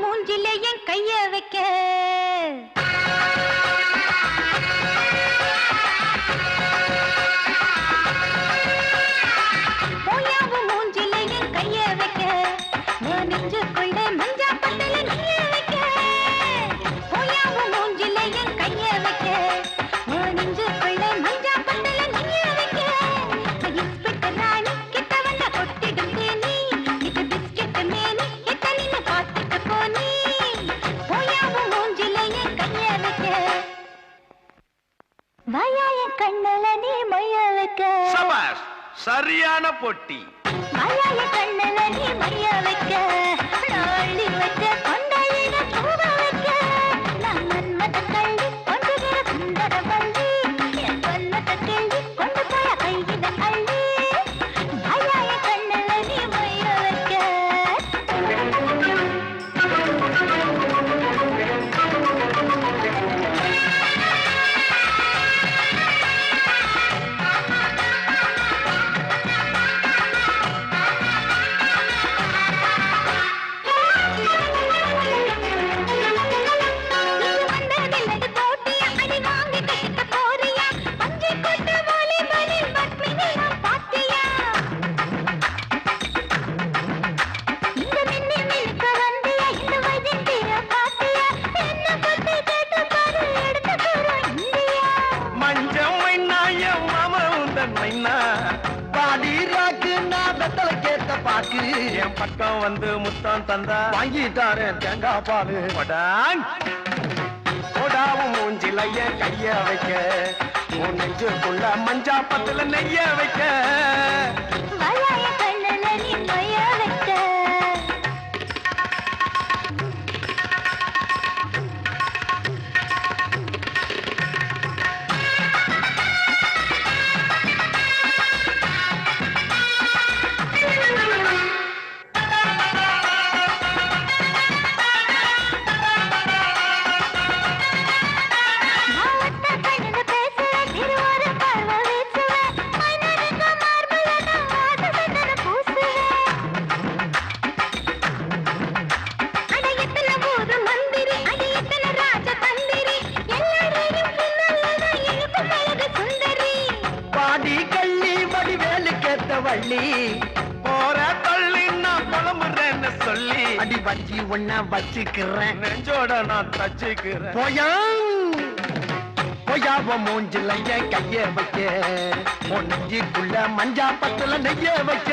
மூஞ்சில என் கைய வைக்க சரியான போட்டி மலைய கண்ணல நீ மைய வைக்க நாளி வைக்க கொண்டையில பூவ வைக்க நான் மன்மத கள்ளி கொண்டுகிற சுந்தர வள்ளி என் வல்லத கேள்வி கொண்டு போய கையில அள்ளி மலைய கண்ணல நீ மைய வைக்க என் பக்கம் வந்து முத்தம் தந்தா வாங்கிட்டாரு தேங்காய் பாலு போடாவும் மூஞ்சில என் கைய வைக்க உன் நெஞ்சுக்குள்ள மஞ்சா பத்துல நெய்ய வைக்க போற தள்ளி நான் புலம்புறேன்னு சொல்லி அடி வச்சி ஒன்னா வச்சுக்கிறேன் நெஞ்சோட நான் தச்சுக்கிறேன் போயாவ மூஞ்சில என் கைய வைக்க உன் நெஞ்சுக்குள்ள மஞ்சா பத்துல நெய்ய வைக்க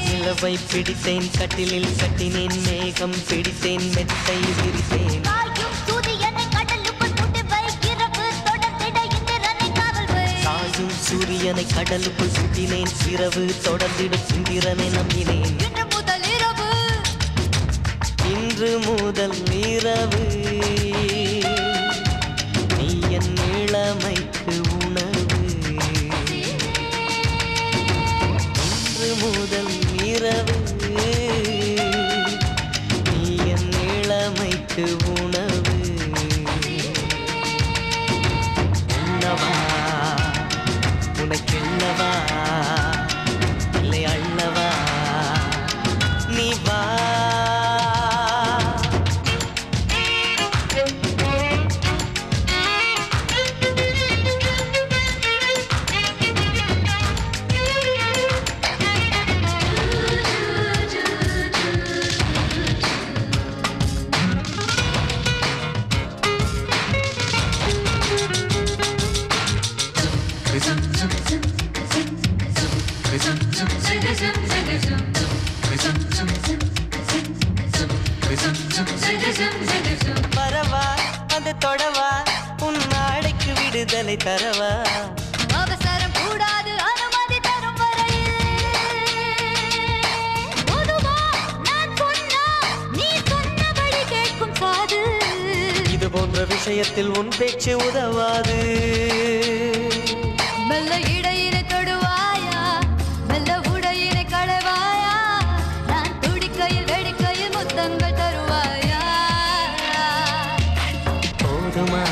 நிலவை பிடித்தேன் கட்டிலில் கட்டினேன் மேகம் பிடித்தேன் மெத்தை விரித்தேன் சாயும் சூரியனை கடலுக்குள் சுட்டினேன் இரவு தொடர்ந்திடும் இந்திரனை நம்பினேன் இன்று முதல் இரவு நீ என் இளமைக்கு உணவு இன்று முதல் இரவு நீ என் இளமைக்கு உணவு உண்ணவா உனக்கென்னவா இல்லை அள்ளவா நீ வா வரவா அது தொடவா உன் நாடைக்கு விடுதலை தரவா அவசரம் கூடாது அனுமதி தரும் வரையில் பொதுவா நான் சொன்னா நீ சொன்னபடி கேட்கும் காது இது போன்ற விஷயத்தில் உன் பேச்சு உதவாது மெல்ல இடையினை தொடுவாயா மெல்ல உடையினை களைவாயா நான் துடிக்கையில் வெடிக்கையில் முத்தங்கள் தருவாயா போதுமா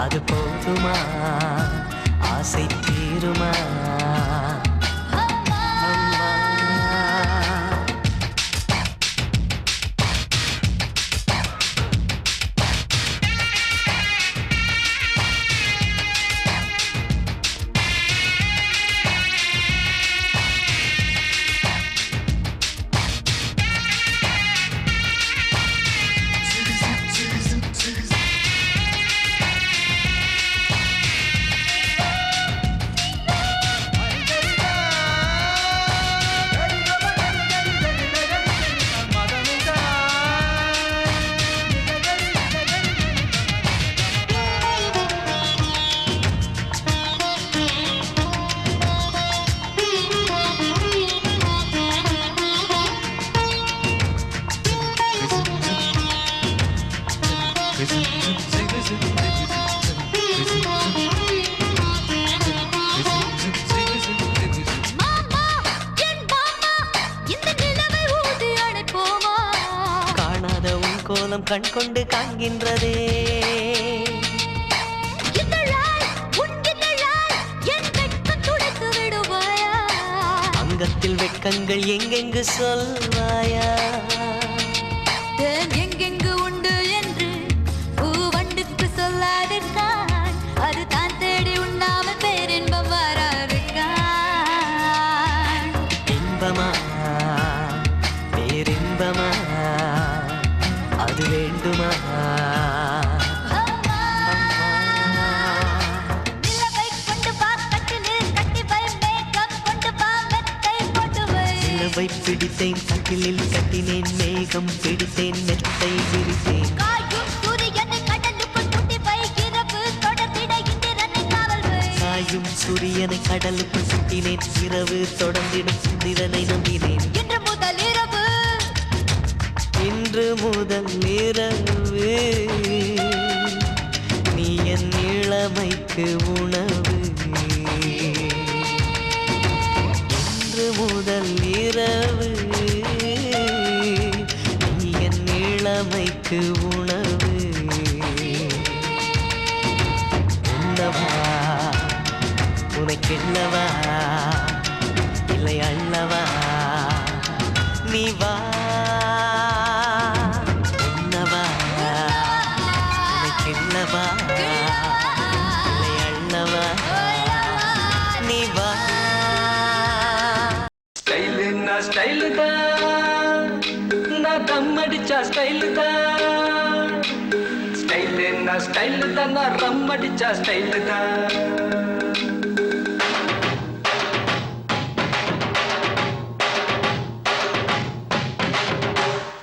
அது போதுமா ஆசை தீருமா அம்மா அம்மா மாமா என் மாமா இந்த நிலவை ஊதி அணைப்போமா காணாத உன் கோலம் கண் கொண்டு காண்கின்றதே இதழாய் உன் இதழாய் என் வெட்கம் துடைத்து விடுவாயா அங்கத்தில் வெட்கங்கள் எங்கெங்கு சொல்வாயா தேன் எங்கெங்கு உண்டு என்று பூவண்டுக்கு சொல்லாதிருக்கான் அது தான் தேடி உண்ணாமல் பேரின்பம் வராதிருக்கான் இன்பமா பேரின்பமா அது வேண்டுமா அம்மா நிலவை கொண்டு வா கட்டிலில் கட்டி வை மேகம் கொண்டு வா மெத்தை போட்டு வை நிலவை பிடித்தேன் கட்டிலில் கட்டினேன் மேகம் பிடித்தேன் மெத்தை விரித்தேன் காயும் சூரியனை கடலுக்குள் சுட்டி வை இரவு தொடர்ந்திட இந்திரனை காவல் வை காயும் சூரியனை கடலுக்குள் சுட்டினேன் இரவு தொடர்ந்திடும் இந்திரனை நம்பினேன் இன்று முதல் இரவு இன்று முதல் இரவு நீ என் இளமைக்கு உணவு இன்று முதல் இரவு நீ என் இளமைக்கு உணவு உண்ணவா உனக்கென்னவா இல்லை அள்ளவா நீ வா உண்ணவா உனக்கென்னவா இல்லை அள்ளவா நீ வா ஸ்டைலுன்னா ஸ்டைலு தான் நான் தம் அடிச்சா ஸ்டைலு தான் ஸ்டைலுன்னா ஸ்டைலு தான் நான் ரம் அடிச்சா ஸ்டைலு தான்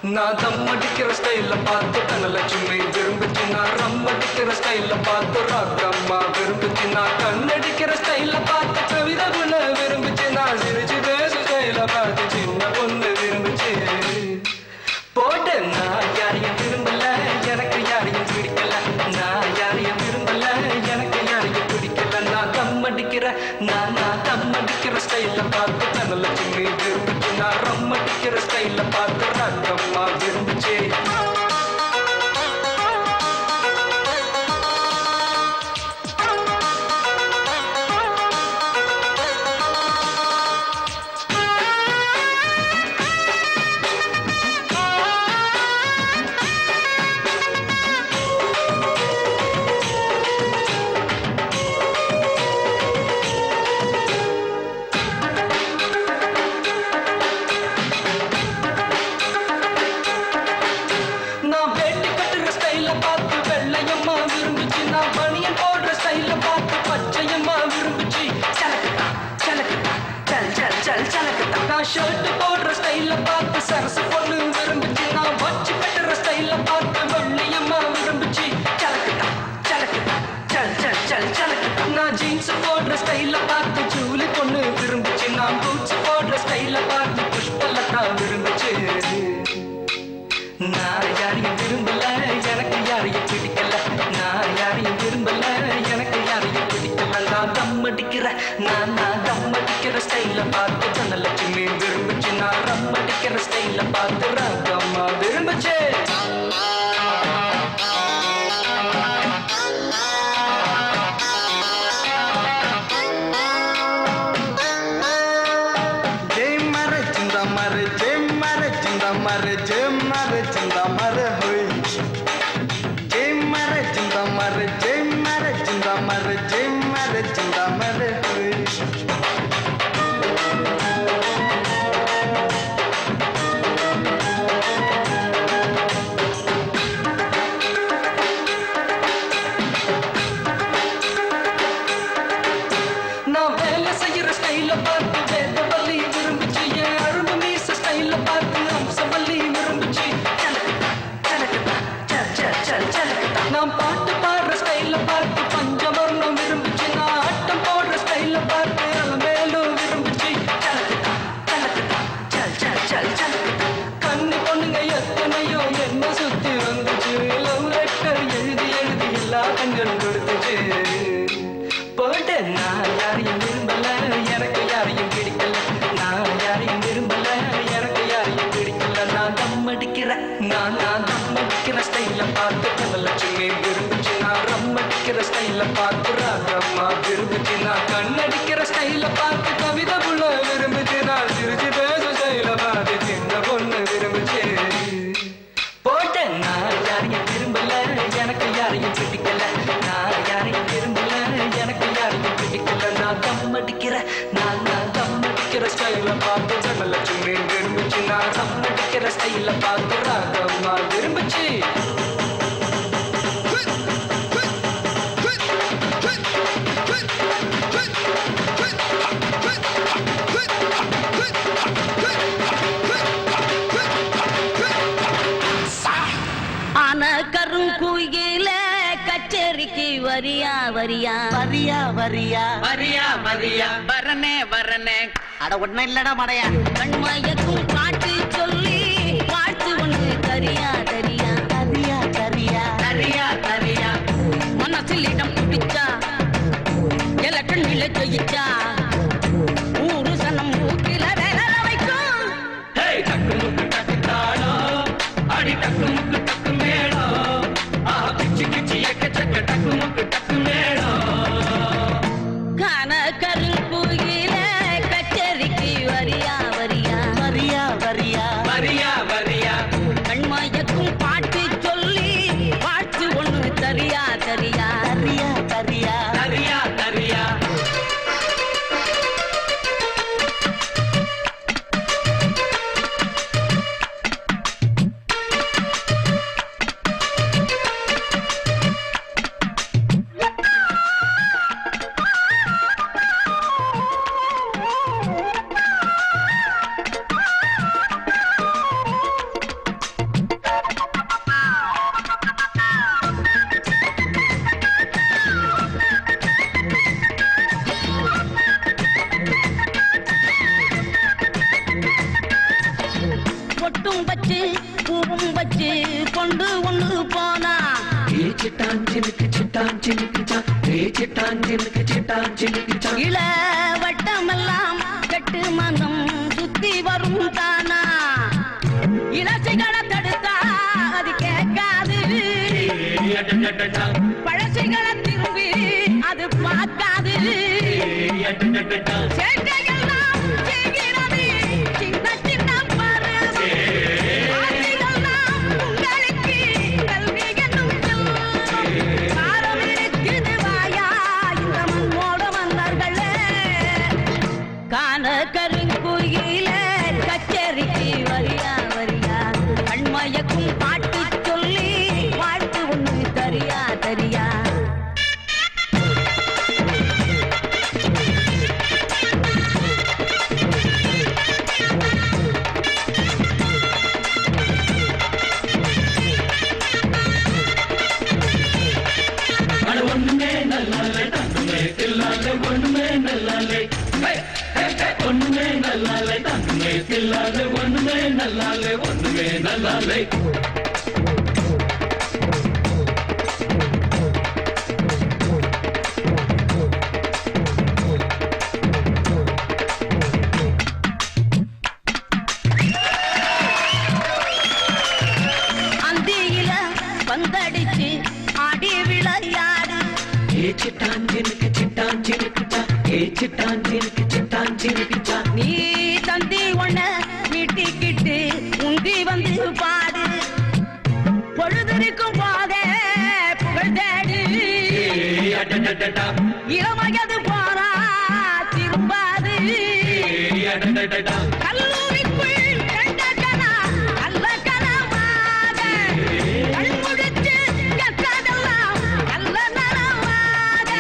நான் தம் அடிக்கிற ஸ்டைல பார்த்து தனலட்சுமி விரும்பிச்சு நான் ரம் அடிக்கிற ஸ்டைல பார்த்து ராக்கம்மா விரும்பிச்சு நான் கண்ணடிக்கிற ஸ்டைல பார்த்து கவிதகுல விரும்பிச்சு நான் சிரிச்சு பேச ஸ்டைல பார்த்து சின்ன பொண்ணு விரும்பிச்சு போட்டு நான் யாரையும் விரும்பல எனக்கு யாரையும் பிடிக்கல நான் யாரையும் விரும்பல எனக்கு யாரையும் பிடிக்கல நான் தம் அடிக்கிற நான் தம் அடிக்கிற ஸ்டைல பார்த்து தனலட்சுமி விரும்பிச்சு நான் ரம் அடிக்கிற ஸ்டைல பார்த்து ராக்கம்மா விரும்பிச்சு ஷர்ட் போடுற ஸ்டைல பார்த்து சரசு பொண்ணு விரும்பிச்சு நான் வச்சு ஸ்டைல பார்த்து தனலட்சுமி விரும்புச்சு நான் ரம் அடிக்கிற ஸ்டைல பார்த்து ராகம்மா விரும்புச்சு பார்த்து ராகம்மா விரும்புச்சு நான் கண்ணடிக்கிற ஸ்டைல பார்த்து கவிதை புள்ள விரும்புச்சு நான் சிரிச்சு பேச ஸ்டைல பார்த்து சின்ன பொண்ணு விரும்புச்சு போட்டேன் நான் யாரையும் விரும்பல எனக்கு யாரையும் பிடிக்கல நான் யாரையும் விரும்பல எனக்கு யாரையும் பிடிக்கல நான் தம் அடிக்கிற ஸ்டைல பார்த்து தனலட்சுமி விரும்புச்சு நான் தம் அடிக்கிற ஸ்டைல பார்த்து ராகம்மா விரும்புச்சு கருங்குயில கச்சேரிக்கு வரியா வரியா வரியா வரியா வரியா வரியா வரனே வரனே அட ஒன்னும் இல்லடா மடையா கண்மயக்கும் பாட்டு சொல்லி பாட்டு ஒன்று தரியா தரியா தரியா தரியா தரியா தரியா மனசில் இடம் பிடிச்சா எலக்ஷன் நிலை ஜெயிச்சா ஊரு சனம் ஊக்கில வேலை வைக்கும் டக்கு முக்கு டக்கு தாளம் அடி டக்கு முக்கு டக்கு மேளம் கிச்சி கிச்சி எக்கச்சக்க டக்கு முக்கு டக்கு மேளம் கான கருங்குயில கச்சேரிக்கு வரியா வரியா வரியா வரியா வரியா வரியா கண்மயக்கும் பாட்டு சொல்லி பாட்டு ஒன்று தரியா தரியா தரியா தரியா தரியா தரியா பொட்டும் வச்சு பூவும் வச்சு கொண்டு ஒன்று போனா இள வட்டமெல்லாம் கட்டு மனம் சுத்தி வரும் தானா இளசைகளை தடுத்தா அது கேட்காது பழசைகளை திரும்பி அது பார்க்காது சேட்டையெல்லாம் செய்கிறது சின்ன சின்ன பருவம் ஆசைகள்லாம் உங்களுக்கு கல்வி என்னும் காரம் இருக்குது வாயா இந்த மண்ணோட மன்னர்களே காண கருங்குயில கச்சேரிக்கு வரியா வரியா கண்மயக்கும் பாட்டு சொல்லி வாழ்த்து ஒன்று தரியா தரியா ஒண்ணுமே நல்லாலே தங்குமே தில்லாலே ஒண்ணுமே நல்லாலே ஒண்ணுமே நல்லாலே தங்குமே தில்லாலே ஒண்ணுமே நல்லாலே ஒண்ணுமே நல்லாலே பந்தடிச்சு ஆடி விளையாடு. நீ தந்தி ஒண்ண மீட்டிக்கிட்டு உந்தி வந்து பாடு. பொழுதிருக்கும் போதே புகழ் தேடு. இளமையது போனா திரும்பாது. கல்லூரிக்குள் கண்ட கனா நல்ல கனவாக கண்முடிச்சு கற்றதெல்லாம் நல்ல நனவாக.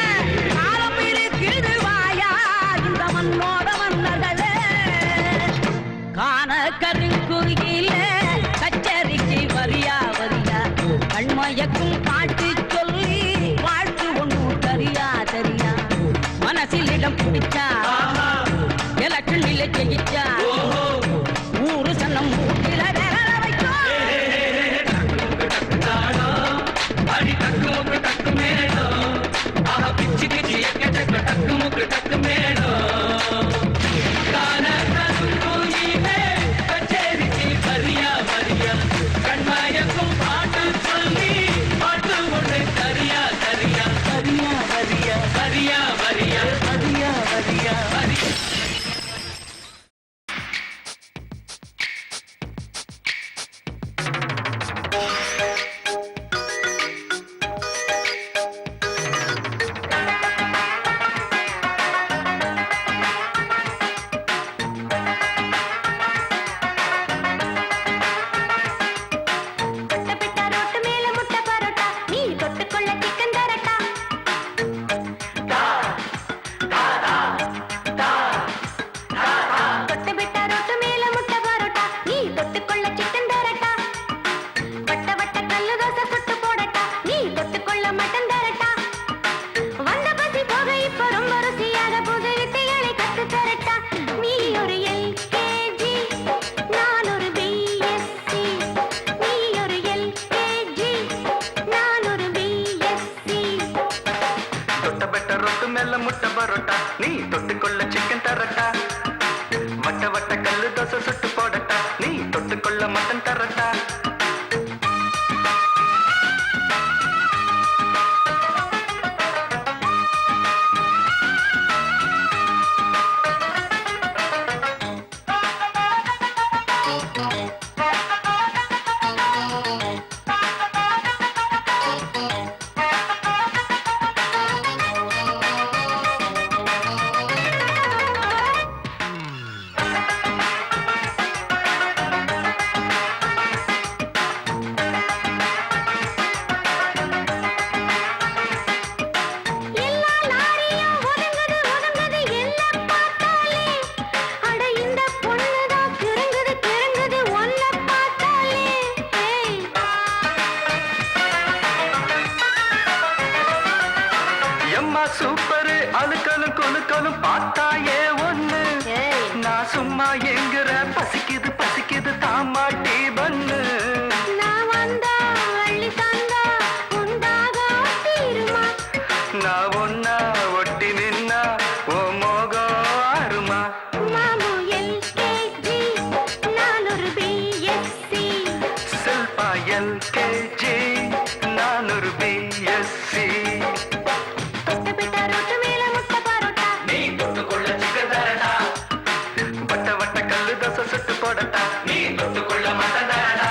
காலம் இருக்குது வாயா இந்த மண்ணோட மன்னர்களே. காண கருங்குருகில கச்சேரிக்கு வரியா வரியா கண்மயக்கும் பாட்டு சொல்லி வாழ்த்து ஒன்றும் தரியா தரியா. மனசில் இடம் பிடிச்சா எலக்ஷனில் ஜெயிச்சா ஊரு சன்னம் மூட்டில விரல வைக்கும். அடி டக்கு முக்கு டக்கு மேளம் ஆஹா பிச்சு கிச்சி எக்க சக்க டக்கு முக்கு டக்கு மேளம். கான கருங்குயிலே கச்சேரிக்கு வரியா வரியா கண்மயக்கும் பாட்டு சொல்லி பாட்டு ஒன்று தரியா தரியா தரியா வரியா வரியா வரியா வரியா வரியா வரியா. தொட்டபிட்ட ரோட்டு மேல முட்டை பரோட்டா, நீ தொட்டுக்கொள்ள சிக்கன் தரட்டா. தொட்டபிட்ட ரோட்டு மேல முட்டை பரோட்டா, நீ தொட்டுக்கொள்ள சிக்கன் தரட்டா. வட்ட வட்ட கல்லு தோசை சுட்டு போடட்டா, நீ தொட்டுக்கொள்ள மட்டன் தரட்டா. வந்த பசி போக இப்ப ரொம்ப ருசியாக புது வித்தைகளை கத்து தரட்டா. நீ ஒரு LKG, நான் ஒரு BSc. நீ ஒரு LKG, நான் ஒரு BSc. தொட்டபெட்ட ரொட்டு மேல முட்டை பரோட்டா நீ தொட்டுக்கொள்ள சிக்கன் தரட்டா. வட்ட வட்ட கல்லு தோசை சுட்டு போடட்டா நீ தொட்டுக்கொள்ள மட்டன் தரட்டா. எல்லா லாரியும் ஒதுங்குது ஒதுங்குது என்ன பார்த்தாலே. அட இந்த பொண்ணுதான் கிறங்குது கிறங்குது ஒன்ன பார்த்தாலே. ஏய். எம்மா சூப்பரு அழுக்கலும் குலுக்கலும் பார்த்தாயே ஒண்ணு. ஏய். நான் சும்மா எங்குற பசிக்குது பசிக்குது தாமாட்டி பண்ணு. நான் வந்தா அள்ளி தந்தா உண்டாக தீருமா. நான் ஒன்னா ஒட்டி நின்னா ஓ மோகம் ஆறுமா. மாமு LKG, நான் ஒரு BSc. செல்பா LKG, நான் ஒரு BSc. தொட்டபிட்ட ரோட்டு மேல முட்டை பரோட்டா, நீ தொட்டுக்கொள்ள சிக்கன் தரடா. வட்ட வட்ட கல்லு தோசை சுட்டு போடட்டா நீ தொட்டுக்கொள்ள மட்டன் தரடா.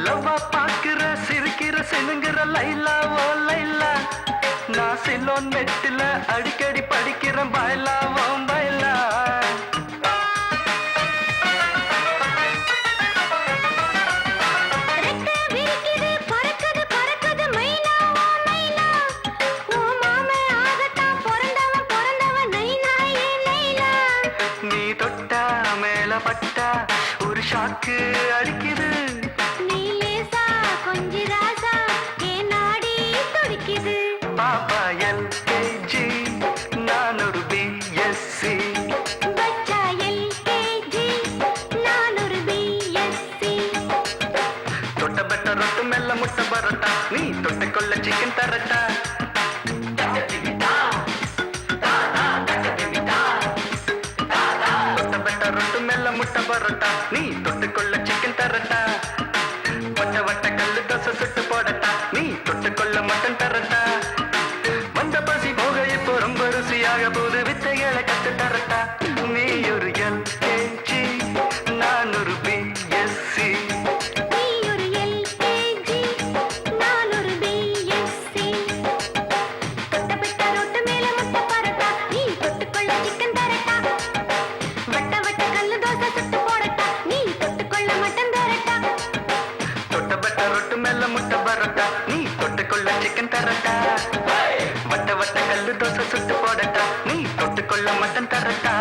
லவ்வா பாக்குற சிரிக்கிற சினுங்கிற லைலா ஓ லைலா. நான் சிலோன் நெட்டில அடிக்கடி படிக்கிறேன் பயலா ஓ பயலா. ரெக்க விரிக்குது பறக்குது பறக்குது மைனா ஓ மைனா. ஓ மாமே ஆகத்தான் பிறந்தவன் பிறந்தவன் நைனா ஏ நைனா. நீ தொட்டா மேல பட்டா ஒரு ஷாக்கு அடிக்குது. நீ லேசா கொஞ்சி ராசா என் நாடி துடிக்குது. பாப்பா எல்கேஜி நான் ஒரு பிஎஸ்சி. பச்சா எல்கேஜி நான் ஒரு பிஎஸ்சி. தொட்ட பெட்ட ரொட்டு மெல்ல முட்டை பரட்டா நீ தொட்டுக்கொள்ள சிக்கன் தரட்டா. தொட்ட பெட்ட ரொட்டு மெல்ல முட்டை பரட்டா நீ தொட்டுக்கொள்ள சிக்கன் தரட்டா. வட்ட வட்ட கல்லு தோசை சுட்டு போடட்டா நீ தொட்டுக்கொள்ள மட்டன் தரட்டா. வந்த பசி போக இப்போ ரொம்ப ருசியாக போது வித்தைகளை கத்து தரட்டா. நீ ஒரு எல்கேஜி நான் ஒரு பிஎஸ்சி. நீ ஒரு எல்கேஜி நான் ஒரு பிஎஸ்சி. தொட்ட பெட்ட ரொட்டு மேல முட்டை பரோட்டா நீ தொட்டுக்கொள்ள சிக்கன் தரட்டா. வட்ட வட்ட கல்லு தோசை சுட்டு போடட்டா நீ தொட்டுக்கொள்ள மட்டன் தரட்டா. தொட்ட பெட்ட ரொட்டு மெல்ல முட்டை பரோட்டா நீ தொட்டுக்கொள்ள சிக்கன் தரட்டா. வட்ட வட்ட கல்லு தோசை சுட்டு போடட்டா நீ தொட்டுக்கொள்ள மட்டன் தரட்டா.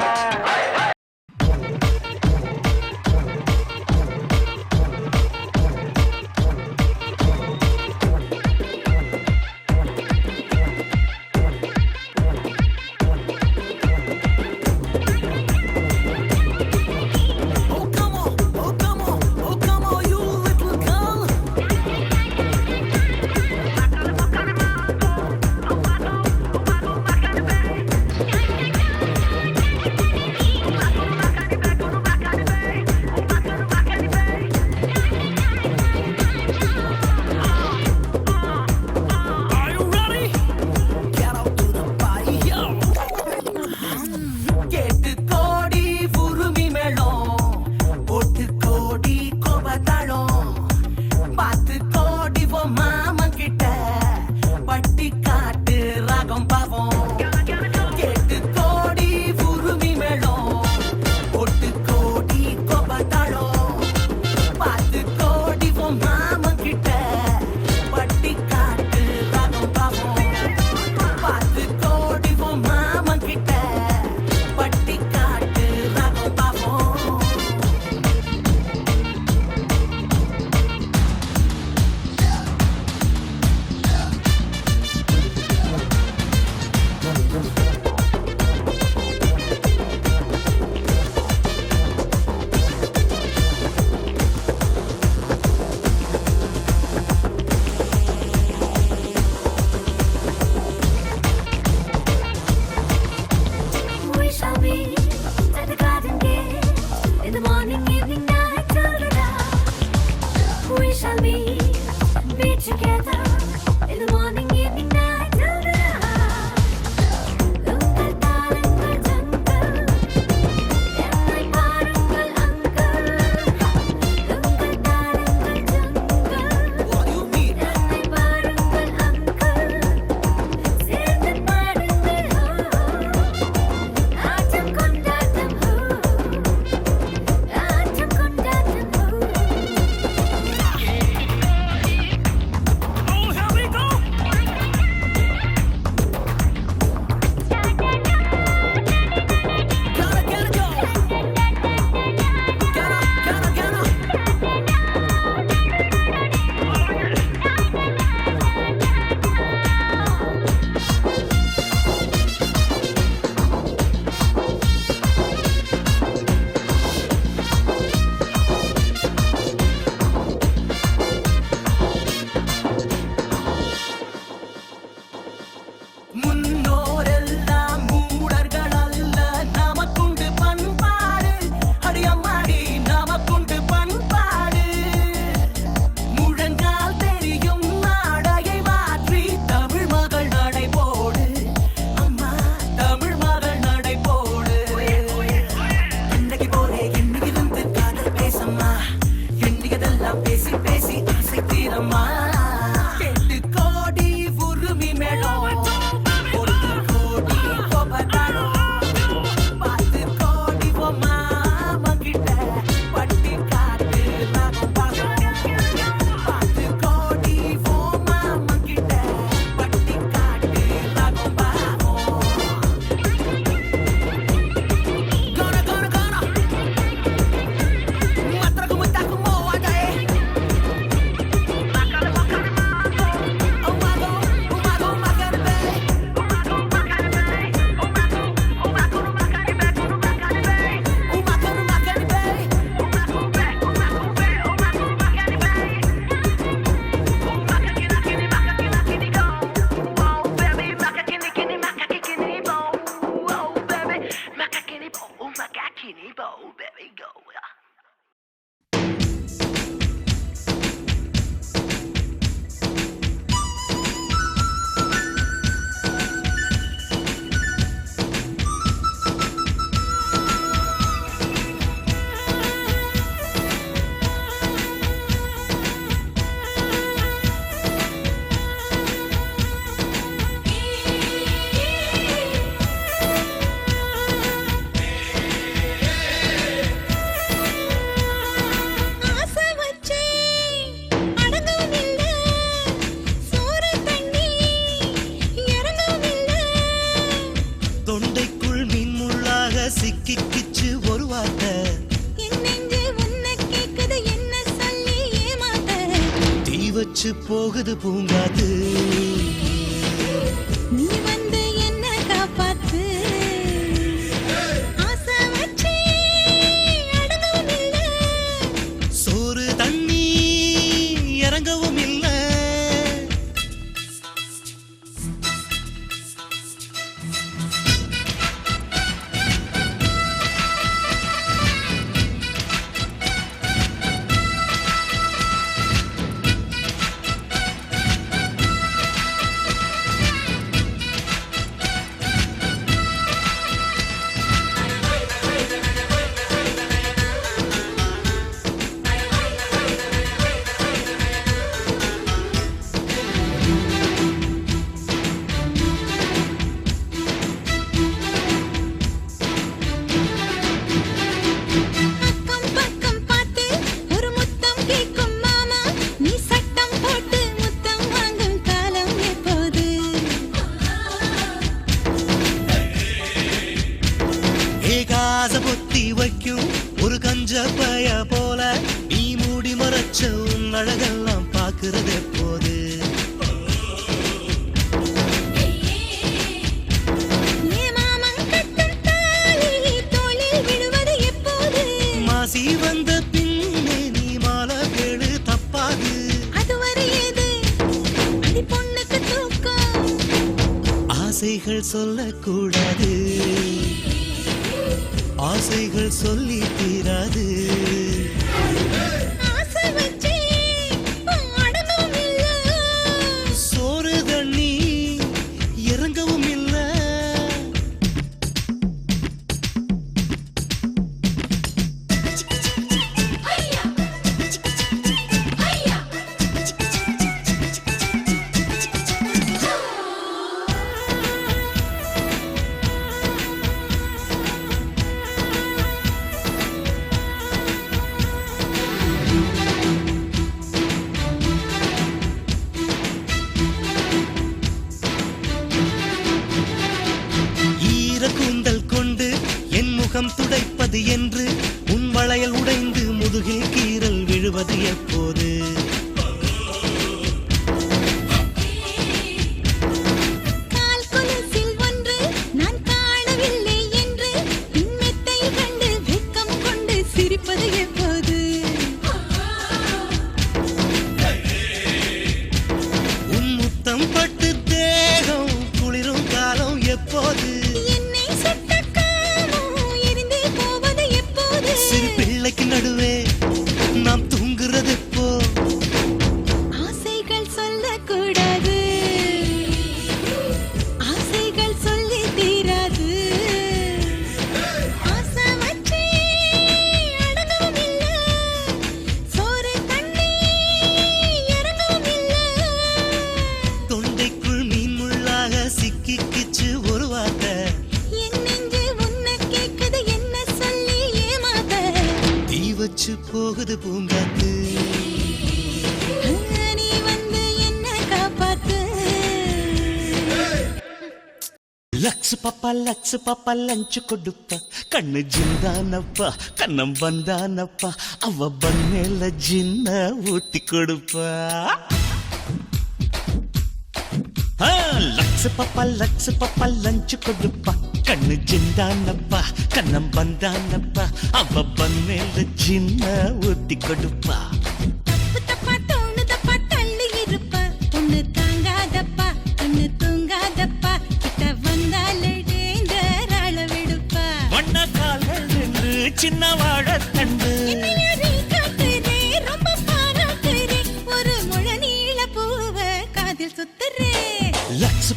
கேட்டு கோடி உருமி மேளம் போட்டு கோடி கோபத்தாளம் பார்த்து கோடி போ மாமன் கிட்ட பட்டி காட்டு ராகம் பாவம். கேட்டு கோடி உருமி மேளம் போட்டு கோடி கோபத்தாளம் பார்த்து கோடி போ மாமன் கிட்ட பட்டி காட்டு ராகம் பாவம். பார்த்து கோடி போ மாமன் கிட்ட பட்டி காட்டு ராகம் பாவம். We shall be at the garden gate in the morning, evening, night, till the dawn. We shall be together in the morning, evening, night, till the dawn. உங்கள் தாளங்கள் ஜங்கல் என்னை பாருங்கள் அங்கள். உங்கள் தாளங்கள் ஜங்கல் என்னை பாருங்கள் அங்கள். சேர்ந்து பாடுங்கள் ஆட்டம் கொண்டாட்டம் ஆனந்தம் we go. தொண்டைக்குள் மின்முள்ளாக சிக்கிக்கிச்சு ஒரு வார்த்தை தீ வச்சு போகுது பூங்காத்து நீ வந்து என்ன காப்பாத்து ஆசை வச்சு அடங்கவும் இல்ல சோறு தண்ணி இறங்கவும் இல்ல அக்கம் பக்கம் பார்த்து ஒரு முத்தம் கேட்கும் மாமா நீ சட்டம் போட்டு முத்தம் வாங்கும் காலம் எப்போது ஏகாச பொத்தி வைக்கும் ஒரு கஞ்ச பய போல நீ மூடி மறைச்ச உன் அழகெல்லாம் பாக்குறது எப்போது ஏ மாமன் கட்டும் தாலி தோளில் விழுவது எப்போது மாசி வந்த பின்னே நீ மாலை கேளு தப்பாது அதுவரை ஏது அடி பொண்ணுக்கு தூக்கம் ஆசைகள் சொல்லக்கூடாது ஆசைகள் சொல்லி தீராது ஆசை வச்சு அடங்கவும் இல்ல சோறு தண்ணி இறங்கவும் இல்ல கூந்தல் கொண்டு என் முகம் துடைப்பது என்று உன் வளையல் உடைந்து முதுகில் கீறல் விழுவது எப்போது கால் கொலுசில் ஒன்று நான் காணவில்லை என்று பின்மெத்தை கண்டு வெட்கம் கொண்டு சிரிப்பது எப்போது உன் முத்தம் பட்டு தேகம் குளிரும் காலம் எப்போது என்னை சுட்ட காமம் எரிந்தே போவது எப்போது சிறு பிள்ளைக்கு நடுவே நாம் தூங்குறது எப்போ ஆசைகள் சொல்லக்கூடாது ஆசைகள் சொல்லி தீராது ஆசை வச்சு அடங்கவும் இல்ல சோறு தண்ணி இறங்கவும் இல்ல தொண்டைக்குள் மீன்முள்ளாக சிக்கிக்கிச்சு ஒரு வார்த்தை என் நெஞ்சு உன்னை கேக்குது என்ன சொல்லி ஏமாத்த தீ வச்சு போகுது பூங்காத்து நீ வந்து என்ன காப்பாத்து லக்ஸ் பாப்பா லஞ்சு கொடுப்ப கண்ணு ஜிந்தானப்பா கண்ணம் வந்தானப்பா அவ பண்ணேல ஜின்ன ஊத்தி கொடுப்பா லக்ஸ் பாப்பா லஞ்சு கொடுப்பா கண்ணு ஜிந்தானப்பா கண்ணம் வந்தானப்பா அவ பண்ணேல ஜின்ன ஊத்தி கொடுப்பா தப்பு தப்பா தோணுதப்பா தள்ளி இருப்ப பொண்ணு தாங்காதப்பா கண்ணு தூங்காதப்பா கிட்ட வந்தாலே டேஞ்சர் அளவெடுப்பா வண்ண கால்கள் நின்று சின்ன வாழ வாழைத்தண்டு. என்னையறி காட்டுறே, ரொம்ப பாராட்டுறே, ஒரு முழ நீள பூவை காதில் சுத்துறே. லட்சு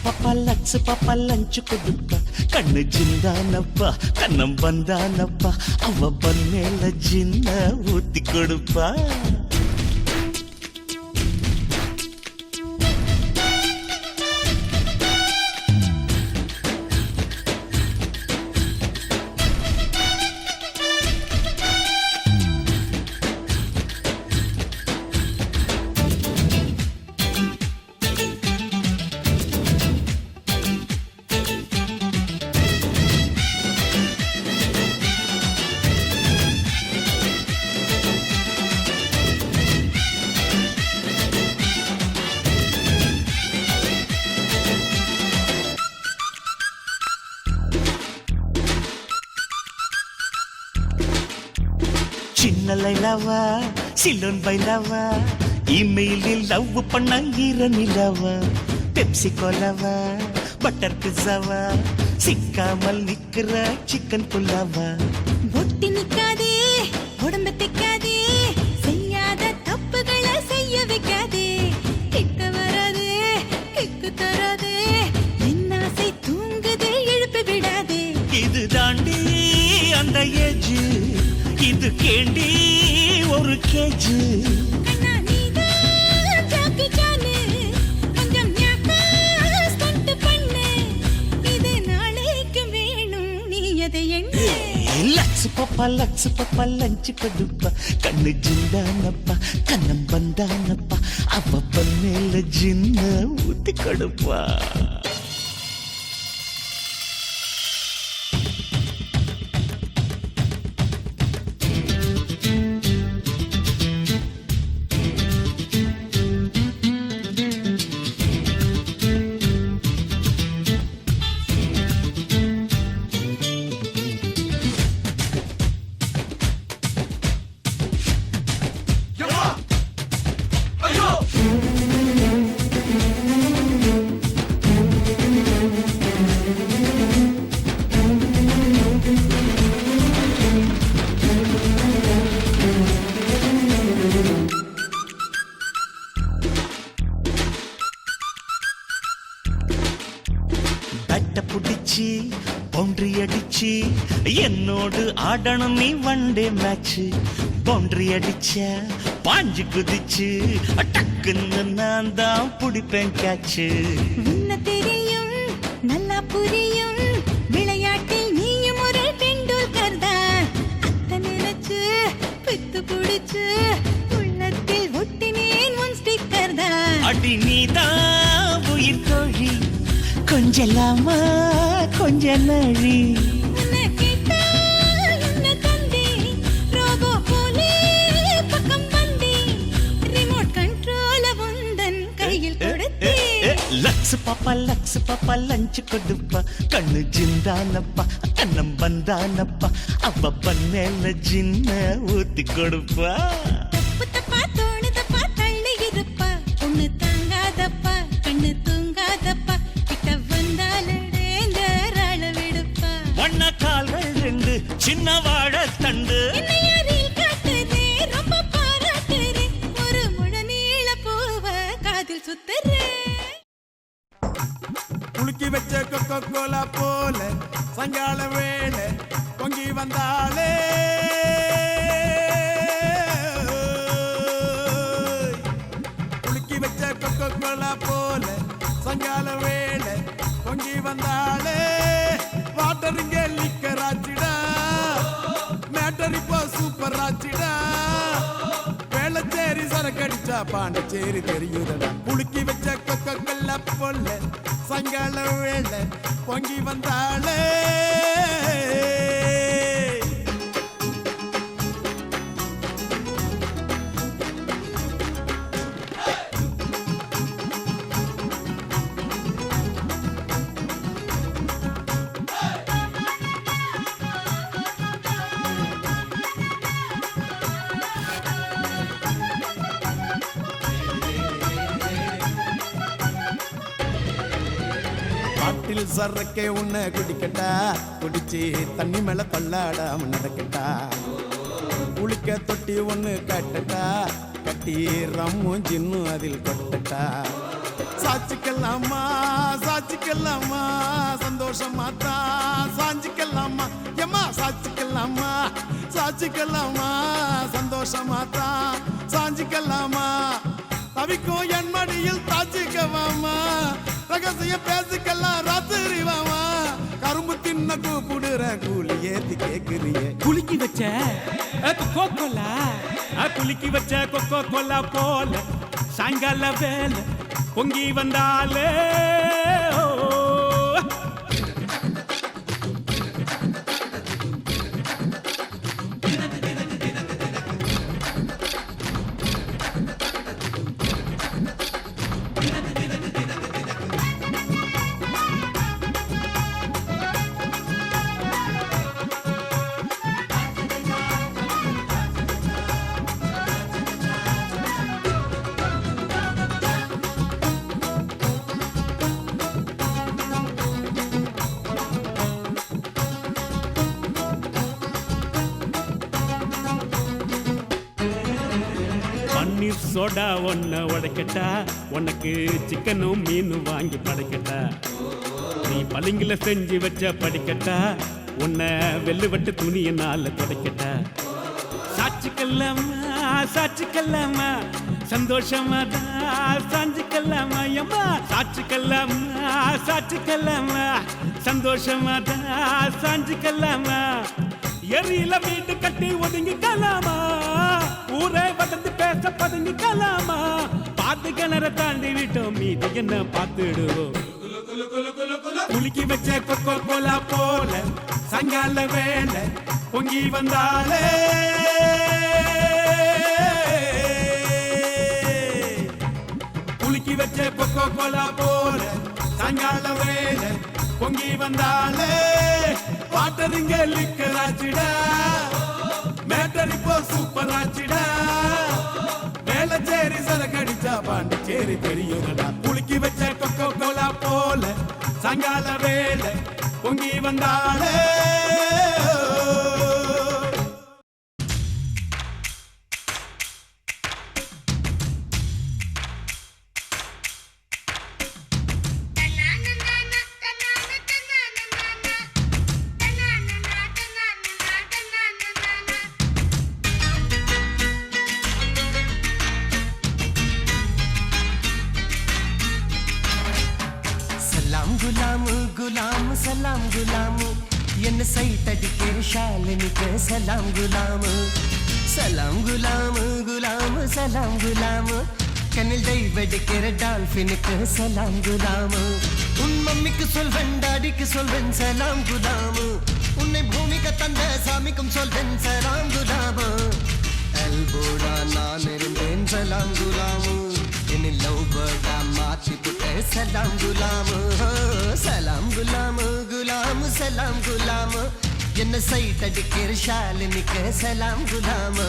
பாப்பா லஞ்சு கொடுப்பா, கண்ணு ஜிந்தானப்பா கண்ணம் வந்தானப்பா, அவ பண்ணேல ஜின்ன ஊத்தி கொடுப்பா. சின்ன லைலாவா சிலோன் பைலாவா, இமெயிலில் லவ் பண்ண ஈரநிலாவா, பெப்சி கோலாவா பட்டர் பிஸாவா, சிக்காமல் நிக்கிற சிக்கன் புல்லாவா. ஒட்டி நிக்காதே, உடம்பு திக்காதே, செய்யாத தப்புகளை செய்ய வைக்காதே, கிட்ட வராதே, கிக்கு தராதே, என் ஆசை தூங்குதே, எழுப்பி விடாதே. இது தாண்டி அந்த ஏஜ், இது கேண்டி ஒரு கேஜு. கண்ணா நீதான் ஜாக்கி சானு, கொஞ்சம் ஞாபகா ஸ்டண்ட் பண்ணு, இது நாளைக்கு வேணும் நீ அதை எண்ணு. லட்சு பாப்பா லஞ்சு கொடுப்பா, கண்ணு ஜிந்தானப்பா கண்ணம் வந்தானப்பா, அவ பண்ணேல ஜின்ன ஊத்தி கொடுப்பா. தட்ட புடிச்சு பவுண்டரி அடிச்சு என்னோடு ஆடணும் நீ வண்டே மேட்ச். பவுண்டரி அடிச்ச பாஞ்சு குதிச்சு டக்குன்னு நான் தான் பிடிப்பேன் கேட்சு. உன்ன தெரியும் நல்லா புரியும், விளையாட்டில் நீயும் ஒரு டெண்டுல்கர் தான். அத்த நினைச்சு பித்து புடிச்சு உள்ளத்தில் ஒட்டினேன் உன் ஸ்டிக்கர் தான். அடி நீதான் உயிர் கோழி, கொஞ்சலாமா கொஞ்ச நழி. உன்னை கேட்டா என்ன தந்தி, ரோபோ போலே பக்கம் வந்தி, ரிமோட் கண்ட்ரோல உந்தன் கையில் கொடுத்தே. லக்ஸ் பாப்பா லஞ்சு கொடுப்பா, கண்ணு ஜிந்தானப்பா கண்ணம் வந்தானப்பா, அவ பண்ணேல ஜின்ன ஊத்தி கொடுப்பா. தப்பு தப்பா தோணுதப்பா, தள்ளி இருப்பா, ஒண்ணு தாங்காதப்பா, கண்ணு தூங்காதப்பா, கிட்ட வந்தாலே ராள விடுப்பா. வண்ண கால்கள் ரெண்டு சின்ன வாழைத்தண்டு. என்னையறி காட்டுறே, ரொம்ப பாராட்டுறே, ஒரு முழ நீள பூவை காதில் சுத்துறே. குலுக்கி வச்ச கொக்கோ கோலா போல சாயங்கால வேளை பொங்கி வந்தாலே, குலுக்கி வச்ச கொக்கோ கோலா போல சாயங்கால வேளை பொங்கி வந்தாலே. வாட்டருங்க லிக்கர் ஆச்சிடா, மேட்டர் இப்போ சூப்பர் ஆச்சிடா, வேளச்சேரி சரக்கடிச்சா பாண்டிச்சேரி தெரியுதடா. குலுக்கி வச்ச கொக்கோ கோலா போல சாயங்கால வேளை பொங்கி வந்தாலே. பாட்டில் சரக்கே உன்னை குடிக்கட்டா, குடிச்சு தண்ணி மேல தள்ளாடாம நடக்கட்டா. குளிக்க தொட்டி ஒண்ணு கட்டட்டா கட்டி ரம்மும் ஜின்னும் அதில் கொட்டட்டா சாச்சிக்கலாமா சாச்சிக்கலாமா சந்தோஷமா தான் சாஞ்சிக்கலாமா எம்மா சாச்சிக்கலாமா சாச்சிக்கலாமா சந்தோஷமா தான் சாஞ்சிக்கலாமா தவிக்கும் என் மடியில் தாச்சிக்கவாமா ரகசிய பேசிக்கலாம் ராத்திரி வாமா கரும்பு தின்ன கூப்பிடுற கூலி ஏத்தி கேக்குறிய குலுக்கி வச்ச கொக்கோ கோலா குலுக்கி வச்ச கொக்கோ கோலா போல சாயங்கால வேலை பொங்கி வந்தாலே பன்னீர் சோடா ஒன்ன உடைக்கட்டா உனக்கு சிக்கனும் மீனும் வாங்கி படைக்கட்டா நீ பளிங்குல செஞ்சு வச்ச படிக்கட்டா உன்னை வெள்ளுவட்டு துணியனால துடைக்கட்டா சாட்சிக்கல்லாமா சாட்சிக்கல்லாமா சந்தோஷமா தான் சாஞ்சிக்கல்லாமா எம்மா சாட்சிக்கல்லாமா சாட்சிக்கல்லாமா சந்தோஷமா தான் சாஞ்சிக்கல்லாமா எரியில வீட்டு கட்டி ஒதுங்கிக்கலாமா ஊரே வளர்ந்து பேச பதுங்கிக்கலாமா பாத்து கிணற தாண்டி விட்டோம் மீது என்ன பார்த்துடுவோம் குலுக்கி வச்ச கொக்கோ கோலா போல சாயங்கால வேலை பொங்கி வந்தாலே குலுக்கி வச்ச கொக்கோ கோலா போல சாயங்கால வேலை பொங்கி வந்தாலே வாட்டரிங்க லிக்கர் ஆச்சுடா மேட்டர் இப்போ சூப்பர் ஆச்சுடா வேளச்சேரி சரக்கடிச்சா பாண்டிச்சேரி தெரியுதடா குலுக்கி வச்ச கொக்கோ கோலா போல சாயங்கால வேலை பொங்கி வந்தாலே गुलाम सलाम गुलाम என்ன சைட் அடிக்கிற ஷாலினிக்கு சலாம் குலாம் சலாம் குலாம் குலாம் சலாம் குலாம் கண்ணில் டைவடிக்கிற டால்ஃபினுக்கு சலாம் குலாம் உன் மம்மிக்கு சொல்வன் டாடிக்கு சொல்வன் சலாம் குலாம் உன்னை பூமிக்கு தந்த சாமிக்கும் சொல்வன் சலாம் குலாம் எல்போடா நான் இருந்தேன் சலாம் குலாம் என்னை லவ் பேர்டா மாத்தி புட்ட சலாம் குலாம் சலாம் குலாம் குலாம் சலாம் குலாம் என்ன சைட் அடிக்கிற ஷாலினிக்கு சலாம் குலாம்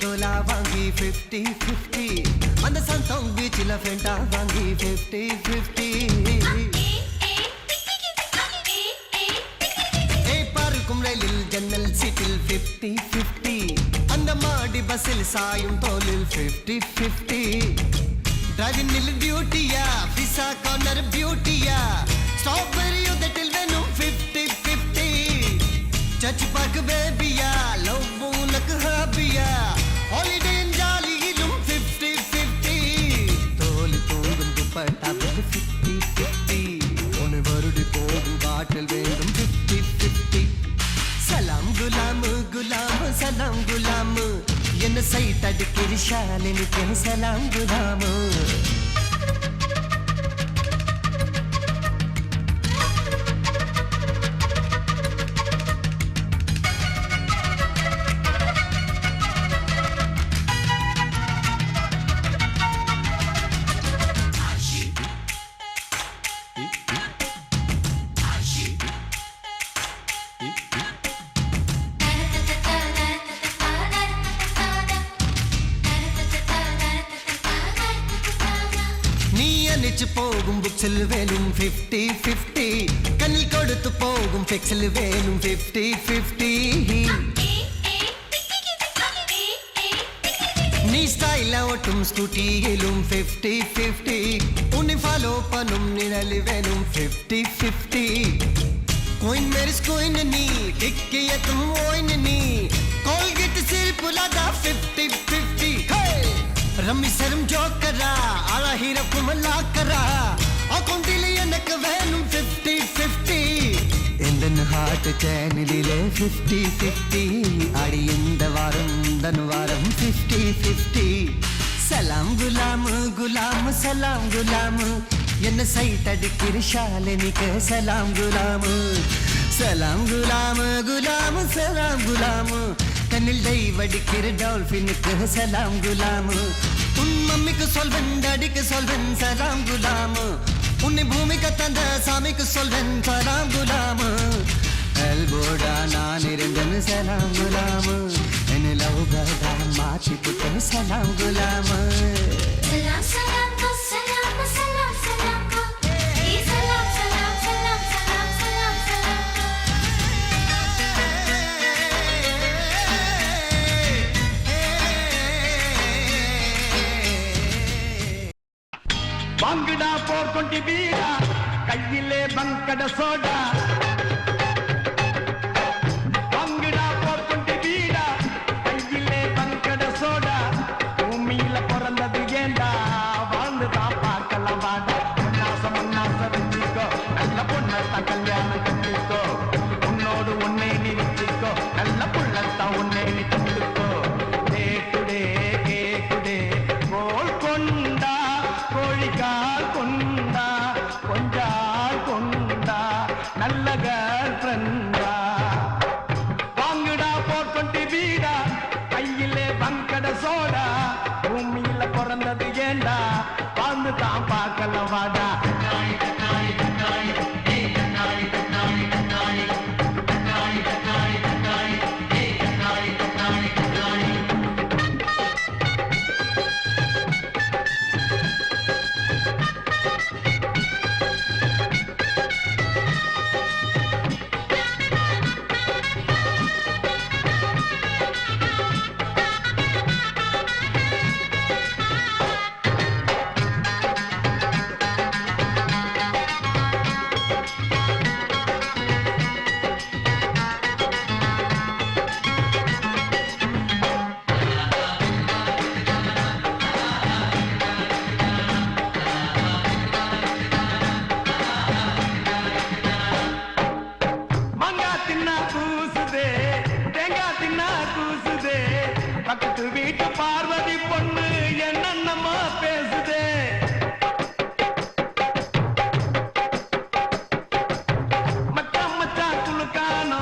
கோலா வாங்கி 50-50 அந்த சந்தோங் பீச்சில் ஃபெண்டா வாங்கி 50-50 பார்க்கும் ரயிலில் ஜன்னல் சீட்டில் 50-50 அந்த மாடி பஸ்ஸில் சாயும் தோலில் 50-50 டிரைவிங்கில் டியூட்டியா பிசா கார்னர் பியூட்டியா ஸ்ட்ராபெரி உதட்டில் வேணும் 50-50 சர்ச் பார்க் பேபியா லவ் உனக்கு ஹாபியா ஹாலிடே ஜாலியிலும் 50-50 தோலி தூங்கும் துப்பட்டாவில் 50-50 ஒன்று வருடி போகும் பாட்டில் வேண்டும் 50-50 சலாம் குலாம் குலாம் சலாம் குலாம் என்ன சைட் அடிக்கிற ஷாலினிக்கு சலாம் குலாம் പോകും ബുക്സിൽ വേലും 50-50 കണ്ണിൽ കൊടുത്തു പോകും ഫിക്സിൽ വേലും 50-50 നീ സ്റ്റൈല ഒട്ടും സ്കൂട്ടിയിലും 50-50 ഉന്നി ഫാലോ പനും നിഴലി വേലും 50-50 കോയിൻ മെരിസ് കോയിൻ നീ ടിക്കിയത്തും ഓയിൻ നീ കോൾഗേറ്റ് സിൽപുലദാ 50-50 रम्मी सरम जोकरा आला हीरा कुमला करा अकौंटिले எனக்கு வேணும் 50-50 எந்தன் ஹார்ட் சேனலிலே 50-50 அடி இந்த வாரம் தனுவாரம் 50-50 சலாம் குலாம் குலாம் சலாம் குலாம் என்ன சைட் அடிக்கிற ஷாலினிக்கு சலாம் குலாம் சலாம் குலாம் குலாம் சலாம் குலாம் கண்ணில் டைவடிக்கிற டால்ஃபினுக்கு சலாம் குலாம் உன் மம்மிக்கு சொல்வன் டாடிக்கு சொல்வன் சலாம் குலாம் உன்னை பூமிக்கு தந்த சாமிக்கு சொல்வன் சலாம் குலாம் எல்போடா நான் இருந்தேன் சலாம் குலாம் என் லவ் பர்தா மாற்றி புட்டேன் சலாம் குலாம் சலாம் சலாம் சலாம் சலாம் சலாம் ஏ சலாம் சலாம் சலாம் சலாம் சலாம் சலாம் வாங்குடா 420 பீடா கையிலே பங்கட சோடா வாங்குடா 420 பீடா கையிலே பங்கட சோடா பூமியில பிறந்தது ஏண்டா வாழ்ந்துதான் பார்க்கலாம் வாடா உன்னாச வச்சுக்கோ நல்ல பொண்ணத்தான் கல்யாணம் கட்டிக்கோ உன்னோடு உன்னை நீ வச்சுக்கோ நல்ல புள்ளத்தான் உன்னை நீ தந்துக்கோ கேக்குடே கேக்குடே கோல் கொண்டா கோழிக்கால் கொண்டா கொஞ்சால் கொண்டா நல்ல கேர்ள் ஃப்ரெண்டா வாங்குடா 420 பீடா கையிலே பங்கட சோடா பூமியில பிறந்தது ஏண்டா வாழ்ந்து தான் பார்க்கலாம் வாடா பக்கத்து வீட்டு பார்வதி பொண்ணு என்னென்னமா பேசுதே மச்சான் மச்சான் குளுக்கானோ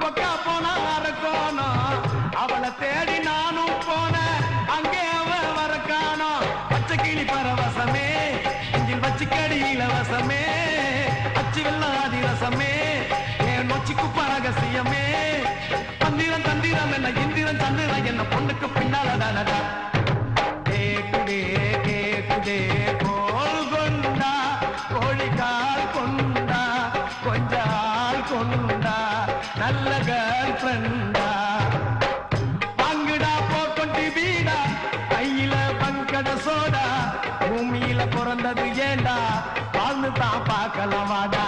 பொக்கா போனா அரக்கோனோ அவளை தேடி நானும் போனேன் அங்கே அவ வரக்கானோ பச்சை கிளி பரவசமே இஞ்சில் வச்சுக்கடி இலவசமே அச்சு வெள்ளம் அதிரசமே என் நொச்சிக்கு பரகசியமே தந்திரம் தந்திரம் என்ன இந்திரன் சந்திரன் என்ன பொண்ணுக்கு பின்னாலடா கேக்குதே கேக்குதே கோல் கொண்டா கோழிக்கால் கொண்டா கொஞ்சால் கொண்டா நல்ல கேர்ள் ஃப்ரெண்டா வாங்குடா 420 பீடா கையில பங்கட சோடா பூமியில பிறந்தது ஏண்டா வாழ்ந்து தான் பார்க்கலாம் வாடா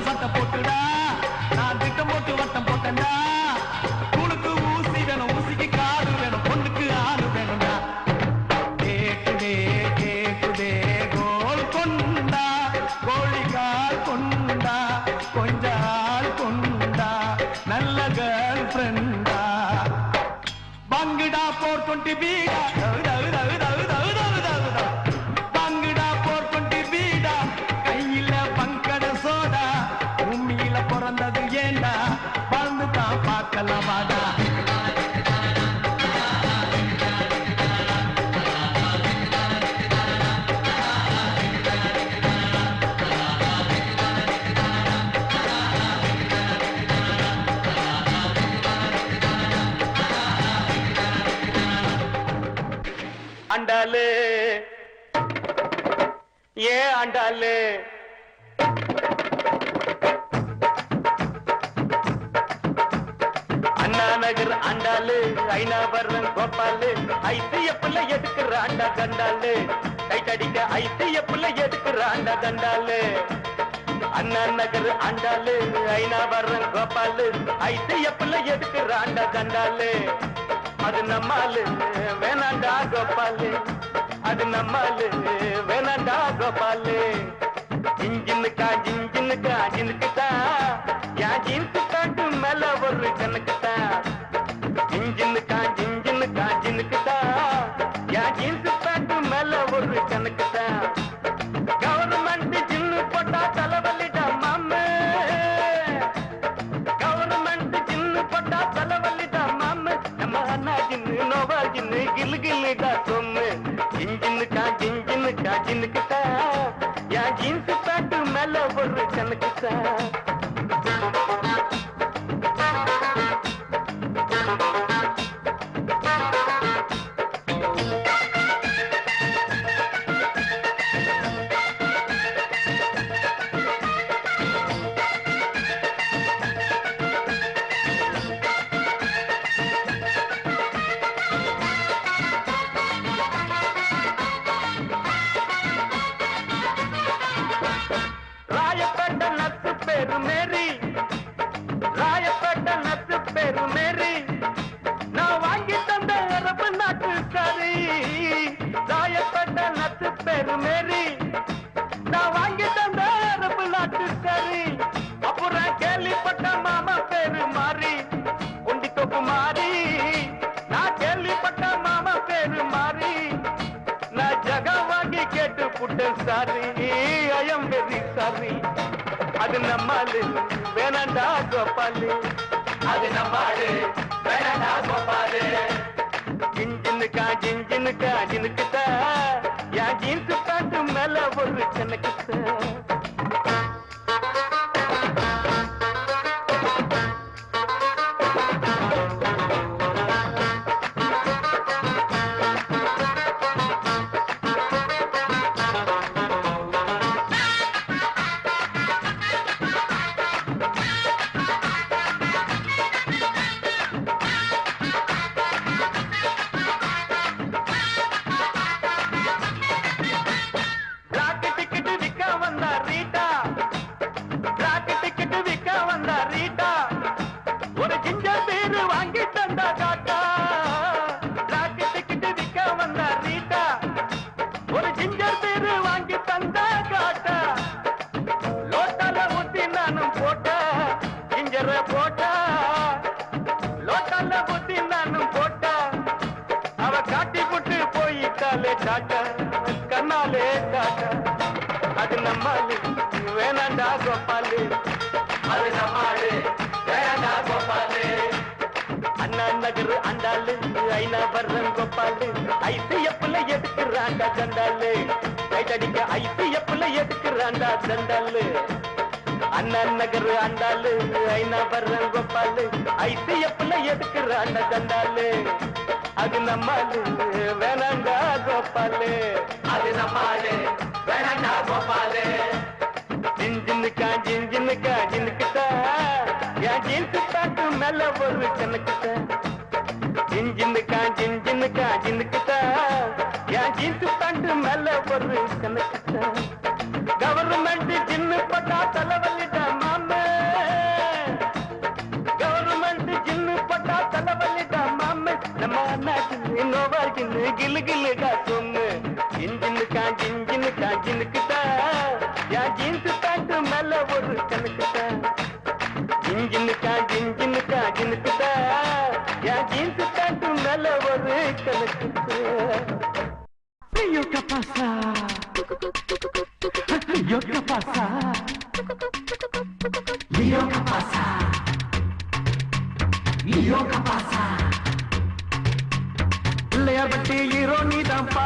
சட்டை போட்டுடா நான் திட்டம் போட்டு வட்டம் போட்டேன்டா உனக்கு ஊசி வேணும் ஊசிக்கு காடு வேணும் பொண்ணுக்கு ஆடு வேணும்டா கேக்குதே கேக்குதே கோல் கொண்டா கோழிக்கால் கொண்டா கொஞ்சால் கொண்டா நல்ல கேர்ள் ஃப்ரெண்டா பங்குடா 420 பீடா பங்குடா 420 பீடா கையில பங்கட சோடா பூமியில பிறந்தது ஏண்டா பறந்து தான் பார்க்கலாம் வாடா ஆண்டாளு ஏ ஆண்டாளு அண்ணா நகர் ஆண்டாளு ஐநாவரம் கோபாலு ஐசிஎஃப்ல எதுக்குற ஆண்டா கண்டாளு கைட்டடிக்க ஐசிஎஃப்ல எதுக்குற ஆண்டா கண்டாளு அண்ணா நகர் ஆண்டாளு ஐநாவரம் கோபாலு ஐசிஎஃப்ல எதுக்குற ஆண்டா கண்டாளு அது நம்மாலு வேணாண்டா கோபாலு அது நம்மாலு வேணாண்டா கோபாலு ஜிஞ்சின்னுக்கா ஜின்னுக்குதான் என் ஜீன்ஸு பேண்ட் மேல ஒரு கணக்குதான் ஜிஞ்சின்னுக்கா ஜின்னுக்குதான் என் ஜீன்ஸு பேண்ட் மேல ஒரு கணக்குதான் கவர்மெண்ட் ஜின்னு போட்டா தலைவலிடா மாமே கவர்மெண்ட் ஜின்னு போட்டா தலைவலிடா மாமே நம்ம அண்ணா ஜின்னு நோவா ஜின்னு கில்லு கில்லுடா சொம்மு ஜிஞ்சின்னுக்கா ஜின்னுக்குதான் என் ஜீன்ஸு பேண்ட் மேல ஒரு கணக்குதான் ராயப்பேட்ட நத்து பேரு மேரி ராயப்பேட்ட நத்து பேரு மேரி நான் வாங்கி தந்த அரபு நாட்டு சாரி ராயப்பேட்ட நத்து பேரு மேரி நான் வாங்கி தந்த அரபு நாட்டு சாரி அப்புறம் கேள்விப்பட்ட மாமா பேரு மாறி உண்டி தொப்பு மாறி நான் கேள்விப்பட்ட மாமா பேரு மாறி நான் ஜகா வாங்கி கேட்டு புட்டேன் sorry I am very sorry அது நம்மாலு வேணாண்டா கோபாலு அது நம்மாலு வேணாண்டா கோபாலு ஜிஞ்சின்னுக்கா ஜின்னுக்குதா என் ஜீன்ஸு பேண்ட் மேல ஒரு கணக்குதா ஒரு ஜிஞ்சர் பேரு வாங்கி தந்தா காட்டா ராக்கி டிக்கெட் விற்க வந்தா ரீட்டா ஒரு ஜிஞ்சர் பேரு வாங்கி தந்தா காட்டா லோட்டால ஊத்தி நானும் போட்டா ஜிஞ்சர போட்டா லோட்டால ஊத்தி நானும் போட்டா அவ காட்டி போட்டு போயிட்டாலே டாட்டா கண்ணாலே டாட்டா அது நம்மாலு வேணாண்டா கோபாலு அது நம்மாலு வேணாண்டா கோபாலு அண்ணா நகர் ஆண்டாளு ஐநாவரம் கோபாலு ஐசிஎஃப்ல எதுக்குறாண்டா கண்டாளு கைட்டடிக்க ஐசிஎஃப்ல எதுக்குறாண்டா கண்டாளு அண்ணா நகர் ஆண்டாளு ஐநாவரம் கோபாலு ஐசிஎஃப்ல எதுக்குறாண்டா கண்டாளு அது நம்மாலு வேணாண்டா கோபாலு அது நம்மாலு வேணாண்டா கோபாலு ஜிஞ்சின்னுக்கா ஜின்னுக்குதா என் ஜீன்ஸு பேண்ட் மேல ஒரு கணக்குதா ஜிஞ்சின்னுக்கா ஜின்னுக்குதா என் ஜீன்ஸு பேண்ட் மேல ஒரு கணக்குதா கவர்மெண்ட் ஜின்னு போட்டா தலைவலிடா மாமா கில்லு கில்லுடா சொன்னு ஜின்னுக்குதா என் ஜீன்ஸ் பேண்ட் மேல ஒரு கணக்குதா ஜின்னுக்குதா என் ஜீன்ஸ் பேண்ட் மேல ஒரு கணக்குதா ஐயோ கப்பாசா ஐயோ கப்பாசா ஐயோ கப்பாசா ஐயோ கப்பாசா பிள்ளையார் பட்டி ஹீரோ நீதான்ப்பா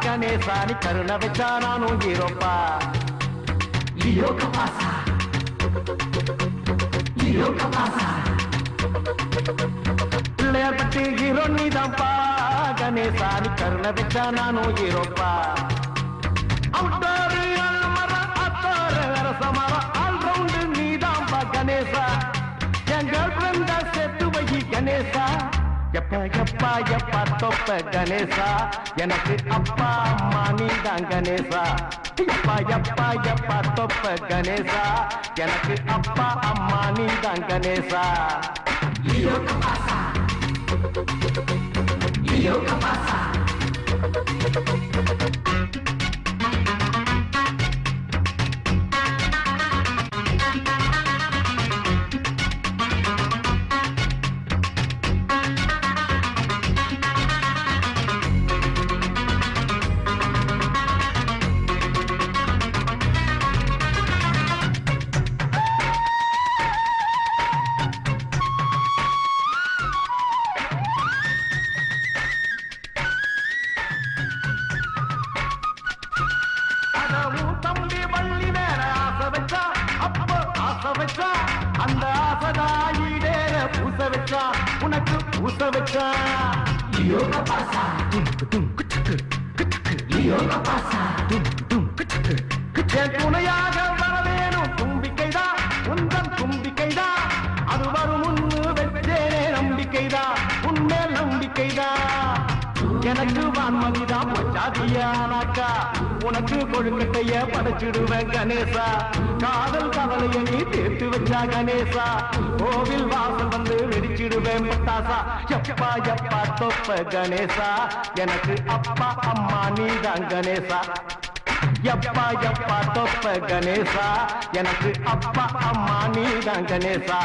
கணேசா நீ கருணை வச்சா நானும் ஹீரோப்பா ஐயோ கப்பாசா ஐயோ கப்பாசா பிள்ளையார் பட்டி ஹீரோ நீதான்ப்பா கணேசா நீ கருணை வச்சா நானும் ஹீரோப்பா அவுட்டாரு அல்மர அத்தாரு அரசமர ஆல் ரவுண்டு நீதான்ப்பா கணேசா என் கேர்ள் ஃப்ரெண்டா செத்து வை கணேசா எப்பா எப்பா எப்பா தொப்ப கணேசா எனக்கு அப்பா அம்மா நீதான் கணேசா எப்பா எப்பா எப்பா தொப்ப கணேசா எனக்கு அப்பா அம்மா நீதான் கணேசா ஐயோ கப்பாசா ஐயோ கப்பாசா அந்த ஆசதாயிடேற பூச வச்சா உனக்கு பூச வச்சா யோக பாசா யோக துணையாக வர வேணும் தும்பிக்கைதான் உந்தன் தும்பிக்கைதான் அது வரும் முன்னு வெற்றேனே நம்பிக்கைதான் உன்மேல் நம்பிக்கைதான் எனக்கு வான்மதிதான் பச்சாதியானாக்கா உனக்கு கொழுக்கட்டைய படைச்சிடுவேன் கணேசா காதல் கவலைய நீ தேர்த்து வச்சா கணேசா கோவில் வாசல் வந்து வெடிச்சிடுவேன் பட்டாசா எப்பா எப்பா தொப்ப கணேசா எனக்கு அப்பா அம்மா நீதான் கணேசா எப்பா எப்பா தொப்ப கணேசா எனக்கு அப்பா அம்மா நீதான் கணேசா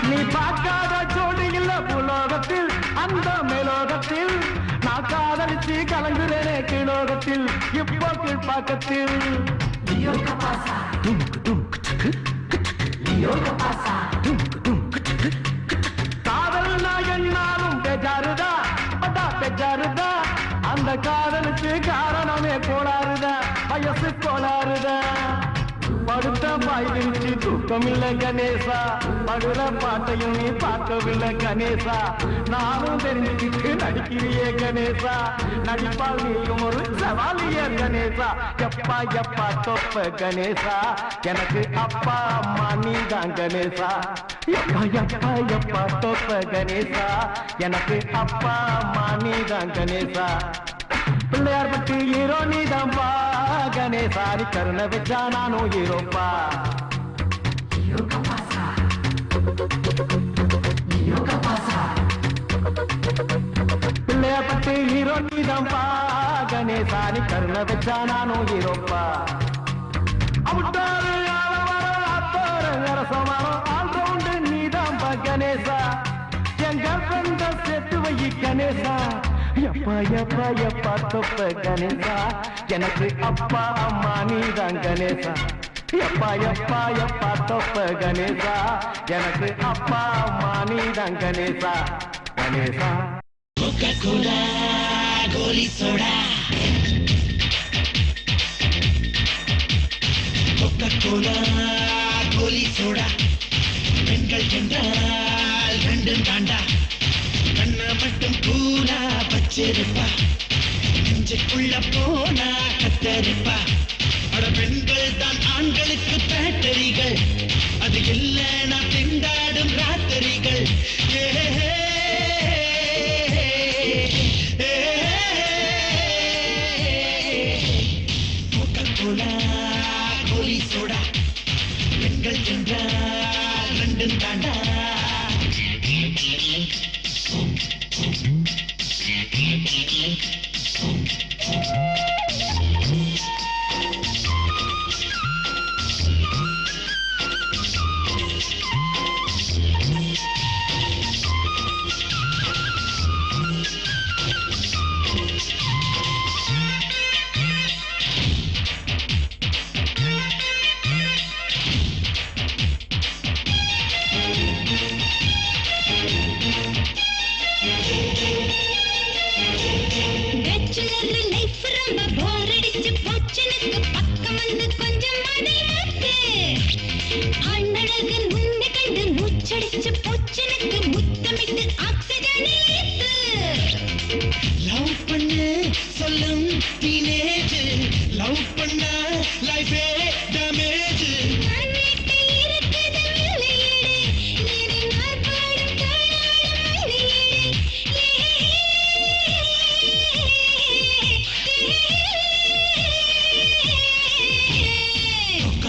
நீ பார்க்காத ஜோடி இல்ல புலோகத்தில் அந்த மேலோகத்தில் நான் காதலிச்சு கலங்குறேனே கீழோகத்தில் இப்போ கீழ்பாக்கத்தில் காதல் நான் என்னாலும் பெஜாருதா பட்டா பெஜாருதா அந்த காதலுக்கு காரணமே கோளாறுதா வயசு கோளாறுதா படுத்த பாய் விரிச்சு தூக்கமில்லை கணேசா படுற பாட்டையும் நீ பார்க்கவில்லை கணேசா நானும் தெரிஞ்சுக்கிட்டு நடிக்கிறியே கணேசா நடிப்பால் நீயும் ஒரு சவாலிய கணேசா எப்பா எப்பா தொப்ப கணேசா எனக்கு அப்பா அம்மா நீதான் கணேசா எப்பா எப்பா எப்பா தொப்ப கணேசா எனக்கு அப்பா அம்மா நீதான் கணேசா பிள்ளையார் பட்டி ஹீரோ நீதான்பா கணேசா நீ கருணை வச்சா நானும் ஹீரோப்பா பிள்ளையார் பட்டி ஹீரோ நீதான்பா கணேசா நீ கருணை வச்சா நானும் ஹீரோப்பா அவுட்டாரு அரசமரம் ஆல் ரவுண்டு நீதான்பா கணேசா என் கேர்ள் ஃப்ரெண்ட சேர்த்து வை கணேசா எப்பா எப்பா எப்பா தொப்ப கணேசா எனக்கு அப்பா அம்மா நீதான் கணேசா எப்பா எப்பா எப்பா தொப்ப கணேசா எனக்கு அப்பா அம்மா நீதான் கணேசா கணேசா Coca-Cola, கோலி சோடா Coca-Cola, கோலி சோடா பெண்கள் என்றால் ரெண்டும் தாண்டா கண்ண மட்டும் பூனா பச்சிருப்பா நெஞ்சுக்குள்ள போனா கத்தரிப்பா அட பெண்கள் ஆண்களுக்கு பேட்டரிகள் அது இல்லைனா திண்டாடும் ராத்திரிகள்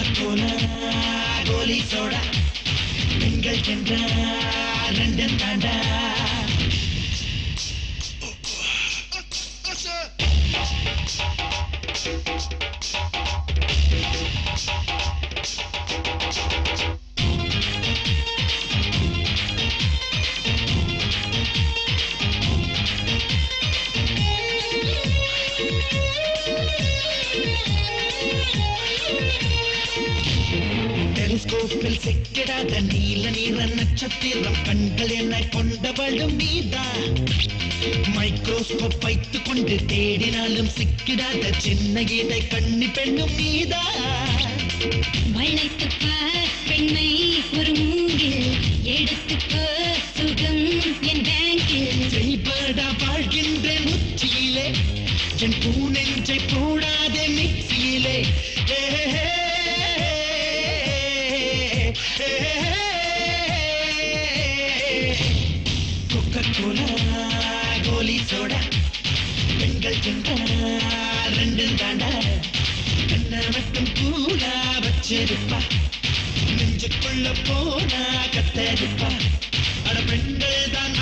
கோகோலா கோலி சோடா பெண்கள் என்றால் ரெண்டும் தாண்டா டெலிஸ்கோப்பில் சிக்கிடாத நீல நீர நட்சத்திரம் கண்கள் என கொண்டவளும் நீதான் மைக்ரோஸ்கோப் வைத்துக் கொண்டு தேடினாலும் சிக்கிடாத சின்ன இதை கண்ணி பெண்ணும் நீதான் வளைத்துப்பா பெண்மை ஒரு மூங்கில் எடுத்துக்கோ சுகம் என் பேங்கில் செய்படா வாழ்கின்ற முச்சியிலே என் பூனெஞ்சை போடாதே மிக்சியிலே கோகோலா கோலி சோடா பெண்கள் என்றால் ரெண்டும் தாண்டா கண்ண மட்டும் கூலா வச்சிருப்பா நெஞ்சுக்குள்ள போனா கத்தரிப்பா அட பெண்கள் தான்